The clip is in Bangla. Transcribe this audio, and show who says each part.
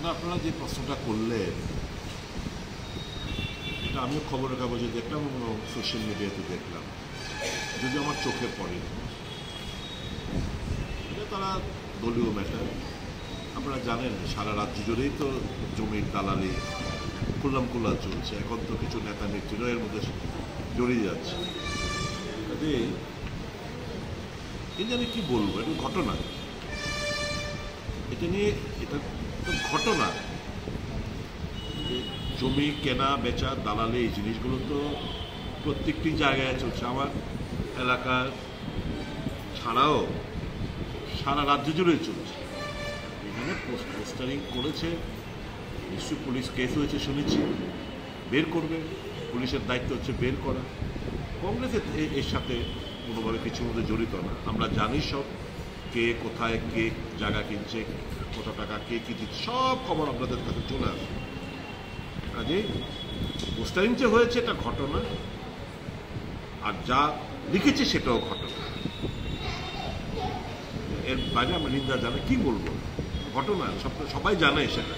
Speaker 1: না, আপনারা যে প্রশ্নটা করলেন এটা আমিও খবরের কাগজে দেখলাম এবং সোশ্যাল মিডিয়াতে দেখলাম, যদি আমার চোখে পড়ে এটা তারা দলীয় ম্যাটার। আপনারা জানেন সারা রাজ্য জুড়েই তো জমির দালালি কুল্লামকুল্লা চলছে, এখন তো কিছু নেতা নেত্রীরা এর মধ্যে জড়িয়ে যাচ্ছে। কাজেই এই জানি কি বলবো, এটা ঘটনা, এটা নিয়ে এটা তো ঘটনা। জমি কেনা বেচা দালালি এই জিনিসগুলো তো প্রত্যেকটি জায়গায় চলছে, আমার এলাকার ছাড়াও সারা রাজ্য জুড়ে চলছে। এখানে পোস্টারিং করেছে, নিশ্চয়ই পুলিশ কেস হয়েছে শুনেছি, বের করবে, পুলিশের দায়িত্ব হচ্ছে বের করা। কংগ্রেস এর সাথে কোনোভাবে কিছুর মধ্যে জড়িত না। আমরা জানি সব, কে কোথায় কে জায়গা কিনছে, কত টাকা কে কি দিচ্ছে, সব খবর আপনাদের কাছে চলে আসে। কাজেই পোস্টারিং যে হয়েছে এটা ঘটনা, আর যা লিখেছে সেটাও ঘটনা। এর বাইরে আমরা নিন্দা জানাই, কি বলবো, ঘটনা সবাই জানে সেটা।